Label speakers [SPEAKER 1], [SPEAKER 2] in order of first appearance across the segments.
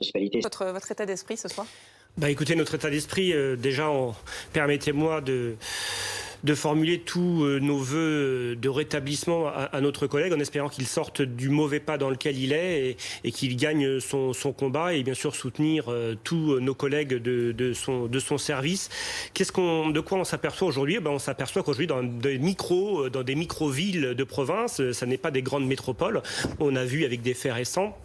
[SPEAKER 1] municipalité.
[SPEAKER 2] Votre état d'esprit ce soir?
[SPEAKER 3] Écoutez, notre état d'esprit, permettez-moi de formuler tous nos vœux de rétablissement à notre collègue en espérant qu'il sorte du mauvais pas dans lequel il est et qu'il gagne son combat et bien sûr soutenir tous nos collègues de son service. De quoi on s'aperçoit aujourd'hui? On s'aperçoit qu'aujourd'hui dans des micro-villes de province, ça n'est pas des grandes métropoles. On a vu avec des faits récents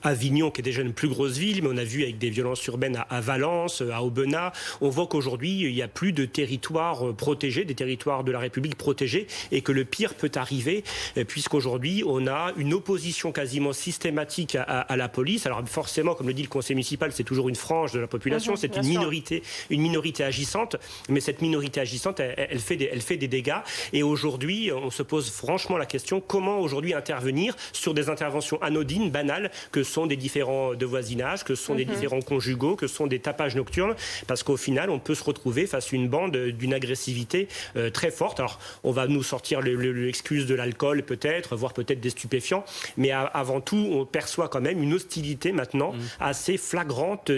[SPEAKER 3] Avignon, qui est déjà une plus grosse ville, mais on a vu avec des violences urbaines à Valence, à Aubenas. On voit qu'aujourd'hui, il n'y a plus de territoires protégés, des territoires de la République protégés, et que le pire peut arriver, puisqu'aujourd'hui, on a une opposition quasiment systématique à la police. Alors forcément, comme le dit le conseil municipal, c'est toujours une frange de la population, c'est une minorité agissante, mais cette minorité agissante, elle fait des dégâts. Et aujourd'hui, on se pose franchement la question, comment aujourd'hui intervenir sur des interventions anodines, banales, que sont des différents de voisinage, que sont des différents conjugaux, que sont des tapages nocturnes, parce qu'au final, on peut se retrouver face à une bande d'une agressivité très forte. Alors, on va nous sortir l'excuse de l'alcool peut-être, voire peut-être des stupéfiants, mais avant tout, on perçoit quand même une hostilité maintenant assez flagrante.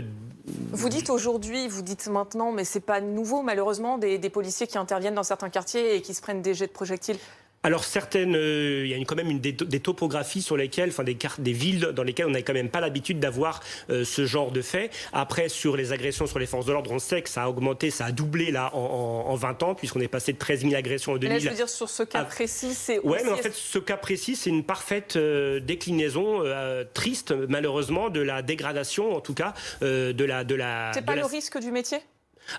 [SPEAKER 2] Vous dites aujourd'hui, vous dites maintenant, mais c'est pas nouveau malheureusement, des policiers qui interviennent dans certains quartiers et qui se prennent des jets de projectiles.
[SPEAKER 3] Alors il y a quand même des topographies sur lesquelles, des villes dans lesquelles on n'a quand même pas l'habitude d'avoir ce genre de fait. Après, sur les agressions sur les forces de l'ordre, on sait que ça a augmenté, ça a doublé là en 20 ans, puisqu'on est passé de 13 000 agressions en 2000.
[SPEAKER 2] Là, je veux dire, sur ce cas précis, c'est aussi...
[SPEAKER 3] Oui, mais en fait, ce cas précis, c'est une parfaite déclinaison triste, malheureusement, de la dégradation, en tout cas, de la...
[SPEAKER 2] C'est pas le risque du métier ?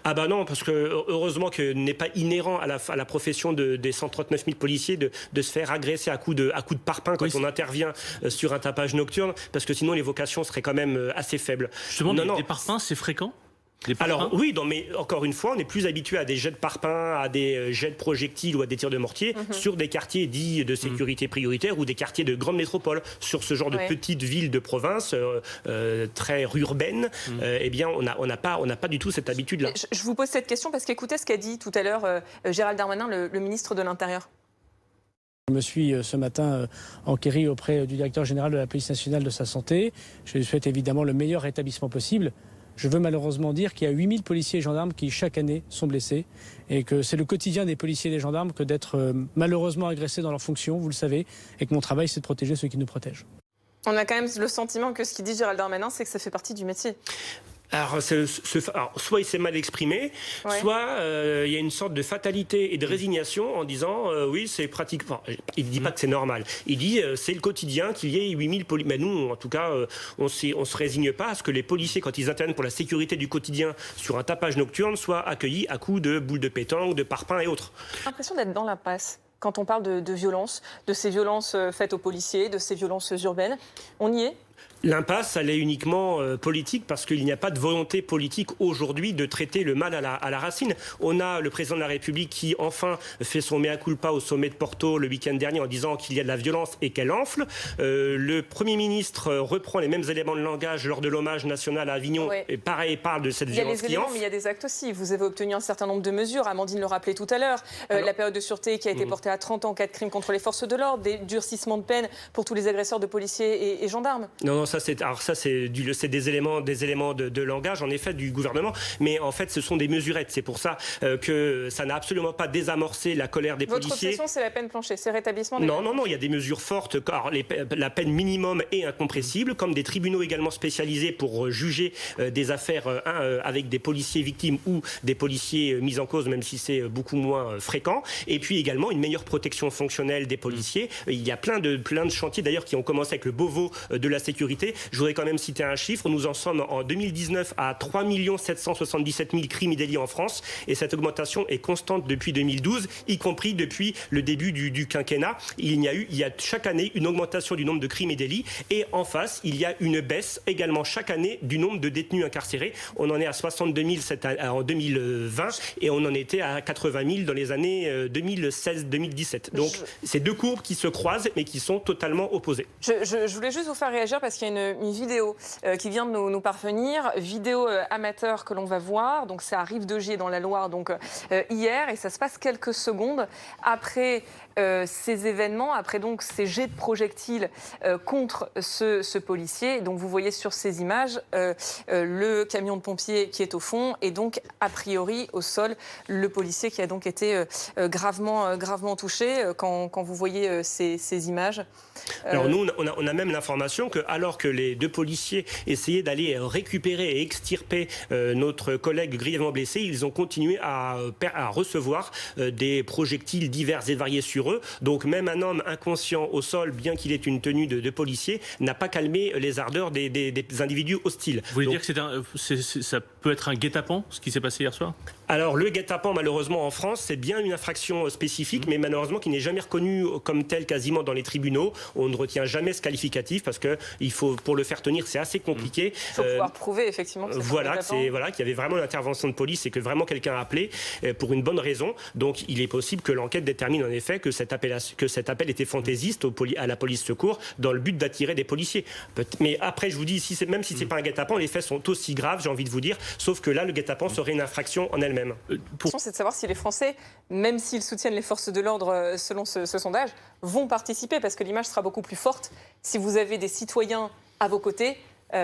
[SPEAKER 3] Non, parce que heureusement que n'est pas inhérent à la profession des 139 000 policiers de se faire agresser à coups de parpaing quand on intervient sur un tapage nocturne, parce que sinon les vocations seraient quand même assez faibles.
[SPEAKER 4] Justement, des parpaings, c'est fréquent?
[SPEAKER 3] Alors oui, mais encore une fois, on est plus habitué à des jets de parpaing, à des jets de projectiles ou à des tirs de mortier sur des quartiers dits de sécurité prioritaire ou des quartiers de grande métropole. Sur ce genre de petites villes de province très urbaines, eh bien, on n'a pas du tout cette habitude-là.
[SPEAKER 2] Je vous pose cette question parce qu'écoutez ce qu'a dit tout à l'heure Gérald Darmanin, le ministre de l'Intérieur.
[SPEAKER 5] Je me suis ce matin enquéri auprès du directeur général de la police nationale de sa santé. Je lui souhaite évidemment le meilleur rétablissement possible. Je veux malheureusement dire qu'il y a 8000 policiers et gendarmes qui, chaque année, sont blessés et que c'est le quotidien des policiers et des gendarmes que d'être malheureusement agressés dans leurs fonctions, vous le savez, et que mon travail, c'est de protéger ceux qui nous protègent.
[SPEAKER 2] On a quand même le sentiment que ce qu'il dit Gérald Darmanin, c'est que ça fait partie du métier.
[SPEAKER 3] Alors, soit il s'est mal exprimé, soit il y a une sorte de fatalité et de résignation en disant oui, c'est pratiquement. Il ne dit pas que c'est normal. Il dit c'est le quotidien qu'il y ait 8000 policiers. Mais nous, en tout cas, on se résigne pas à ce que les policiers, quand ils interviennent pour la sécurité du quotidien sur un tapage nocturne, soient accueillis à coups de boules de pétanque, de parpaing et autres.
[SPEAKER 2] J'ai l'impression d'être dans l'impasse quand on parle de violence, de ces violences faites aux policiers, de ces violences urbaines. On y est ?
[SPEAKER 3] L'impasse, elle est uniquement politique parce qu'il n'y a pas de volonté politique aujourd'hui de traiter le mal à la racine. On a le président de la République qui, enfin, fait son mea culpa au sommet de Porto le week-end dernier en disant qu'il y a de la violence et qu'elle enfle. Le Premier ministre reprend les mêmes éléments de langage lors de l'hommage national à Avignon et pareil, parle de cette violence qui enfle.
[SPEAKER 2] Il y a les éléments, mais il y a des actes aussi. Vous avez obtenu un certain nombre de mesures. Amandine le rappelait tout à l'heure. La période de sûreté qui a été portée à 30 ans en cas de crime contre les forces de l'ordre, des durcissements de peine pour tous les agresseurs de policiers et gendarmes.
[SPEAKER 3] Non, ça c'est des éléments de langage en effet du gouvernement, mais en fait ce sont des mesurettes. C'est pour ça que ça n'a absolument pas désamorcé la colère des policiers.
[SPEAKER 2] Votre obsession, c'est la peine plancher, c'est rétablissement des...
[SPEAKER 3] Non, il y a des mesures fortes. Alors, la peine minimum est incompressible, comme des tribunaux également spécialisés pour juger des affaires avec des policiers victimes ou des policiers mis en cause, même si c'est beaucoup moins fréquent. Et puis également une meilleure protection fonctionnelle des policiers. Il y a plein de chantiers d'ailleurs qui ont commencé avec le Beauvau de la sécurité. Je voudrais quand même citer un chiffre. Nous en sommes en 2019 à 3 777 000 crimes et délits en France. Et cette augmentation est constante depuis 2012, y compris depuis le début du quinquennat. Il y a chaque année une augmentation du nombre de crimes et délits. Et en face, il y a une baisse également chaque année du nombre de détenus incarcérés. On en est à 62 000 en 2020 et on en était à 80 000 dans les années 2016-2017. Donc, c'est deux courbes qui se croisent mais qui sont totalement opposées.
[SPEAKER 2] Je voulais juste vous faire réagir parce qu'il y a qu'il y a une vidéo qui vient de nous parvenir, vidéo amateur que l'on va voir. Donc ça arrive de Gier dans la Loire donc hier, et ça se passe quelques secondes après ces événements, après donc ces jets de projectiles contre ce policier. Donc vous voyez sur ces images le camion de pompiers qui est au fond et donc a priori au sol le policier qui a donc été gravement touché quand vous voyez ces images.
[SPEAKER 3] Alors nous, on a même l'information que alors que les deux policiers essayaient d'aller récupérer et extirper notre collègue grièvement blessé, ils ont continué à recevoir des projectiles divers et variés sur eux. Donc même un homme inconscient au sol, bien qu'il ait une tenue de policier, n'a pas calmé les ardeurs des individus hostiles.
[SPEAKER 4] Vous voulez dire que ça peut être un guet-apens, ce qui s'est passé hier soir?
[SPEAKER 3] Alors le guet-apens, malheureusement en France, c'est bien une infraction spécifique, mais malheureusement qui n'est jamais reconnue comme telle quasiment dans les tribunaux. On ne retient jamais ce qualificatif parce que pour le faire tenir, c'est assez compliqué.
[SPEAKER 2] Il faut pouvoir prouver effectivement que c'est
[SPEAKER 3] qu'il y avait vraiment une intervention de police et que vraiment quelqu'un a appelé pour une bonne raison. Donc il est possible que l'enquête détermine en effet que cet appel était fantaisiste à la police secours dans le but d'attirer des policiers. Mais après, je vous dis, même si c'est pas un guet-apens, les faits sont aussi graves, j'ai envie de vous dire, sauf que là, le guet-apens serait une infraction en elle-même.
[SPEAKER 2] La question, c'est de savoir si les Français, même s'ils soutiennent les forces de l'ordre selon ce sondage, vont participer, parce que l'image sera beaucoup plus forte si vous avez des citoyens à vos côtés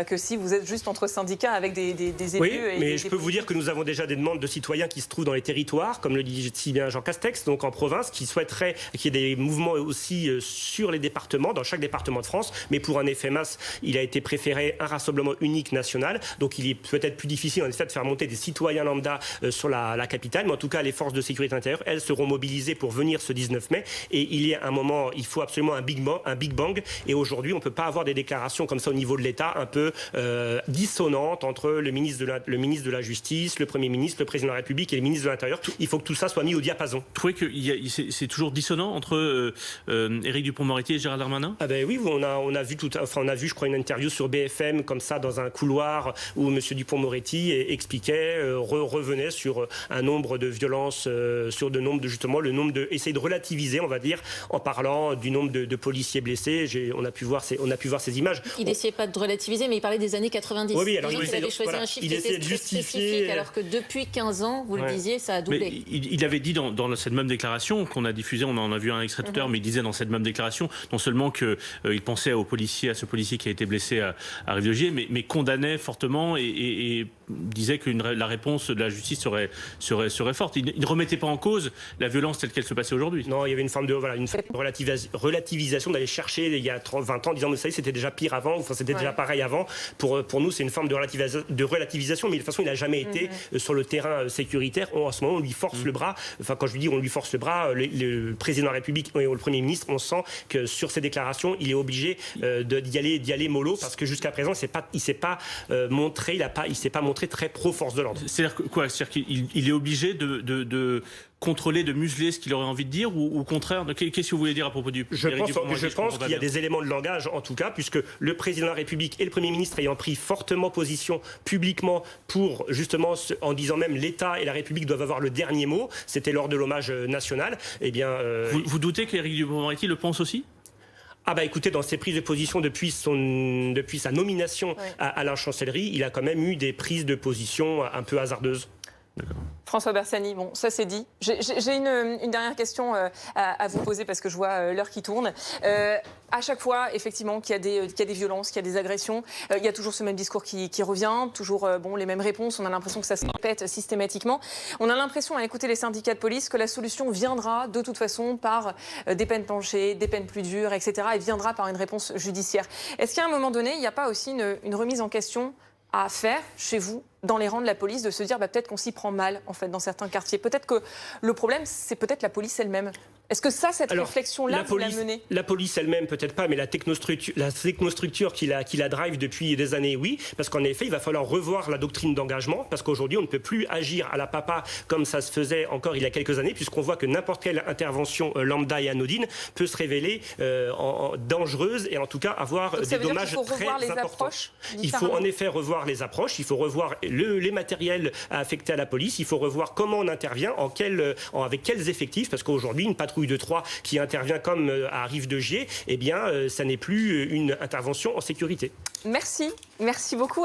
[SPEAKER 2] que si vous êtes juste entre syndicats avec des élus.
[SPEAKER 3] Oui, mais je peux vous dire que nous avons déjà des demandes de citoyens qui se trouvent dans les territoires, comme le dit si bien Jean Castex, donc en province, qui souhaiteraient qu'il y ait des mouvements aussi sur les départements, dans chaque département de France. Mais pour un effet masse, il a été préféré un rassemblement unique national. Donc il est peut-être plus difficile en effet de faire monter des citoyens lambda sur la capitale. Mais en tout cas, les forces de sécurité intérieure, elles seront mobilisées pour venir ce 19 mai. Et il y a un moment, il faut absolument un Big Bang. Et aujourd'hui, on ne peut pas avoir des déclarations comme ça au niveau de l'État, un peu dissonante entre le ministre de la Justice, le Premier ministre, le Président de la République et le ministre de l'Intérieur. Il faut que tout ça soit mis au diapason. Vous
[SPEAKER 4] trouvez que c'est toujours dissonant entre Éric Dupond-Moretti et Gérald Darmanin?
[SPEAKER 3] Ah ben oui, on a vu je crois une interview sur BFM comme ça dans un couloir où M. Dupond-Moretti expliquait, revenait sur un nombre de violences, essayer de relativiser, on va dire, en parlant du nombre de policiers blessés. On a pu voir ces images.
[SPEAKER 1] Il n'essayait pas de relativiser, mais il parlait des années 90.
[SPEAKER 3] Oui, alors
[SPEAKER 1] il avait choisi un chiffre qui était très spécifique, alors que depuis 15 ans, vous le disiez, ça a doublé.
[SPEAKER 4] Mais il avait dit dans cette même déclaration qu'on a diffusée, on en a vu un extrait tout à l'heure, mais il disait dans cette même déclaration non seulement qu'il pensait à ce policier qui a été blessé à Rive-de-Gier, mais condamnait fortement et disait que la réponse de la justice serait forte. Il ne remettait pas en cause la violence telle qu'elle se passait aujourd'hui.
[SPEAKER 3] Non, il y avait une forme de relativisation d'aller chercher il y a 20 ans, en disant vous savez, c'était déjà pire avant, enfin, c'était déjà pareil avant. Pour nous, c'est une forme de relativisation, mais de toute façon, il n'a jamais été sur le terrain sécuritaire. En ce moment, on lui force le bras. Enfin, quand je dis on lui force le bras, le président de la République et le Premier ministre, on sent que sur ces déclarations, il est obligé d'y aller mollo, parce que jusqu'à présent, il s'est pas montré très pro-force de l'ordre.
[SPEAKER 4] C'est-à-dire quoi? C'est-à-dire qu'il est obligé de contrôler, de museler ce qu'il aurait envie de dire, ou au contraire, qu'est-ce que vous voulez dire à propos du...
[SPEAKER 3] Je pense qu'il y a des éléments de langage, en tout cas, puisque le président de la République et le Premier ministre ayant pris fortement position publiquement pour, justement, en disant même l'État et la République doivent avoir le dernier mot, c'était lors de l'hommage national, eh bien...
[SPEAKER 4] Vous doutez qu'Éric Dupond-Moretti le pense aussi?
[SPEAKER 3] Ah bah écoutez, dans ses prises de position depuis sa nomination à la chancellerie, il a quand même eu des prises de position un peu hasardeuses.
[SPEAKER 2] François Bersani, bon, ça c'est dit. J'ai une dernière question à vous poser parce que je vois l'heure qui tourne. À chaque fois, effectivement, qu'il y a des violences, qu'il y a des agressions, il y a toujours ce même discours qui revient, toujours les mêmes réponses. On a l'impression que ça se répète systématiquement. On a l'impression, à écouter les syndicats de police, que la solution viendra de toute façon par des peines planchées, des peines plus dures, etc. Et viendra par une réponse judiciaire. Est-ce qu'à un moment donné, il n'y a pas aussi une remise en question à faire chez vous, dans les rangs de la police, de se dire peut-être qu'on s'y prend mal en fait dans certains quartiers. Peut-être que le problème, c'est peut-être la police elle-même. Est-ce que cette réflexion-là, vous la menez?
[SPEAKER 3] La police elle-même, peut-être pas, mais la technostructure qui la drive depuis des années, oui. Parce qu'en effet, il va falloir revoir la doctrine d'engagement, parce qu'aujourd'hui, on ne peut plus agir à la papa comme ça se faisait encore il y a quelques années, puisqu'on voit que n'importe quelle intervention lambda et anodine peut se révéler dangereuse et en tout cas avoir des dommages très importants. Il faut en effet revoir les approches, il faut revoir les matériels affectés à la police, il faut revoir comment on intervient, avec quels effectifs, parce qu'aujourd'hui, une patrouille patrouille de Troyes qui intervient comme à Rive de Gier, eh bien, ça n'est plus une intervention en sécurité.
[SPEAKER 2] Merci beaucoup.